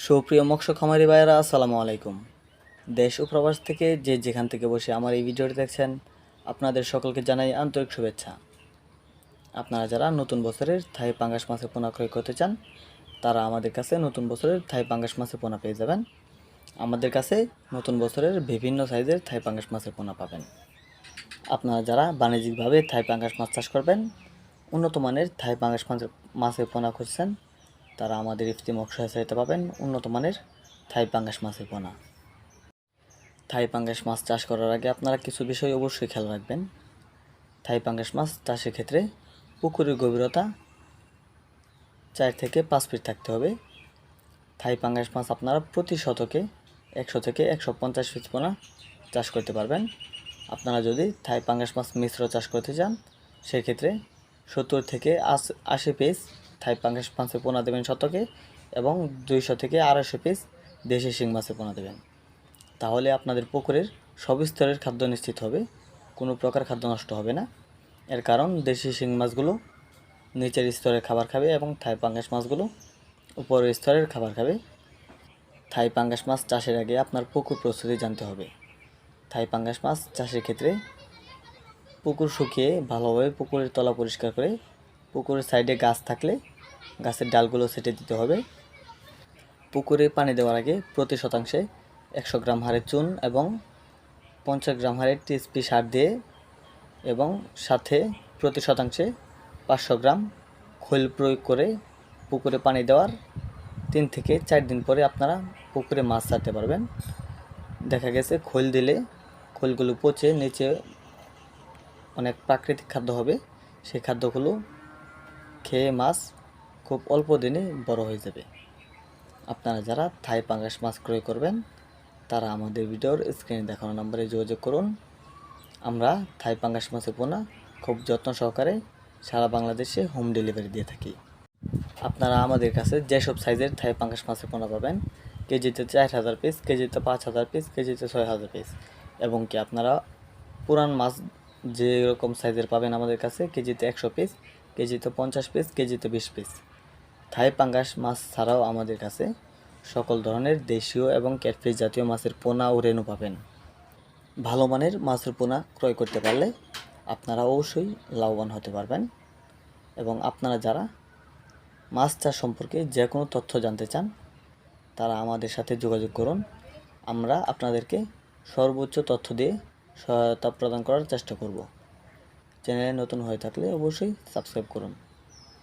সুপ্রিয় মৎস্য খামারি ভাইয়েরা, আসসালামু আলাইকুম। দেশ ও প্রবাস থেকে যে যেখান থেকে বসে আমার এই ভিডিওটি দেখছেন, আপনাদের সকলকে জানাই আন্তরিক শুভেচ্ছা। আপনারা যারা নতুন বছরের থাই পাঙ্গাস মাছের পোনা ক্রয় করতে চান, তারা আমাদের কাছে নতুন বছরের থাই পাঙ্গাস মাছের পোনা পেয়ে যাবেন। আমাদের কাছে নতুন বছরের বিভিন্ন সাইজের থাই পাঙ্গাস মাছের পোনা পাবেন। আপনারা যারা বাণিজ্যিকভাবে থাই পাঙ্গাস মাছ চাষ করবেন, উন্নত মানের থাই পাঙ্গাস মাছের পোনা খুঁজছেন, তারা আমাদের ইফতি মৎস্য হ্যাচারিতে পাবেন উন্নত মানের থাই পাঙ্গাস মাছের পোনা। থাই পাঙ্গাস মাছ চাষ করার আগে আপনারা কিছু বিষয় অবশ্যই খেয়াল রাখবেন। থাই পাঙ্গাস মাছ চাষের ক্ষেত্রে পুকুরের গভীরতা 4 থেকে 5 ফিট থাকতে হবে। থাই পাঙ্গাস মাছ আপনারা প্রতি শতকে 100 থেকে 150 পিস পোনা চাষ করতে পারবেন। আপনারা যদি থাই পাঙ্গাস মাছ মিশ্র চাষ করতে চান, সেক্ষেত্রে 70 থেকে 80 পিস থাই পাঙ্গাস মাছের পোনা দেবেন শতকে, এবং 200 থেকে 250 পিস দেশি শিং মাছের পোনা দেবেন। তাহলে আপনাদের পুকুরের সব স্তরের খাদ্য নিশ্চিত হবে, কোনো প্রকার খাদ্য নষ্ট হবে না। এর কারণ দেশি শিং মাছগুলো নিচের স্তরের খাবার খাবে এবং থাই পাঙ্গাস মাছগুলো উপরের স্তরের খাবার খাবে। থাই পাঙ্গাস মাছ চাষের আগে আপনার পুকুর প্রস্তুতি জানতে হবে। থাই পাঙ্গাস মাছ চাষের ক্ষেত্রে পুকুর শুকিয়ে ভালোভাবে পুকুরের তলা পরিষ্কার করে পুকুরের সাইডে গাছ থাকলে গাছের ডালগুলো ছেটে দিতে হবে। পুকুরে পানি দেওয়ার আগে প্রতি শতাংশে 100 গ্রাম হারে চুন এবং 50 গ্রাম হারে টিএসপি সার দিয়ে, এবং সাথে প্রতি শতাংশে 500 গ্রাম খৈল প্রয়োগ করে পুকুরে পানি দেওয়ার 3 থেকে 4 দিন পরে আপনারা পুকুরে মাছ ছাড়তে পারবেন। দেখা গেছে খৈল দিলে খৈলগুলো পচে নিচে অনেক প্রাকৃতিক খাদ্য হবে, সেই খাদ্যগুলো খেয়ে মাছ খুব অল্প দিনে বড় হয়ে যাবে। আপনারা যারা থাই পাঙ্গাস মাছ ক্রয় করবেন, তারা আমাদের ভিডিওর স্ক্রিনে দেখানো নম্বরে যোগাযোগ করুন। আমরা থাই পাঙ্গাস মাছের পোনা খুব যত্ন সহকারে সারা বাংলাদেশে হোম ডেলিভারি দিয়ে থাকি। আপনারা আমাদের কাছে যেসব সাইজের থাই পাঙ্গাস মাছের পোনা পাবেন, কেজিতে 4000 পিস, কেজিতে 5000 পিস, কেজিতে 6000 পিস, এবং কি আপনারা পুরান মাছ যেরকম সাইজের পাবেন আমাদের কাছে কেজিতে 100 পিস, কেজিতে 50 পিস, কেজিতে 20 পিস। থাই পাঙ্গাস মাছ ছাড়াও আমাদের কাছে সকল ধরনের দেশীয় এবং ক্যাটফিশ জাতীয় মাছের পোনা ও রেণু পাবেন। ভালো মানের মাছের পোনা ক্রয় করতে পারলে আপনারা অবশ্যই লাভবান হতে পারবেন। এবং আপনারা যারা মাছ চাষ সম্পর্কে যে কোনো তথ্য জানতে চান, তারা আমাদের সাথে যোগাযোগ করুন। আমরা আপনাদেরকে সর্বোচ্চ তথ্য দিয়ে সহায়তা প্রদান করার চেষ্টা করব। চ্যানেলে নতুন হয়ে থাকলে অবশ্যই সাবস্ক্রাইব করুন।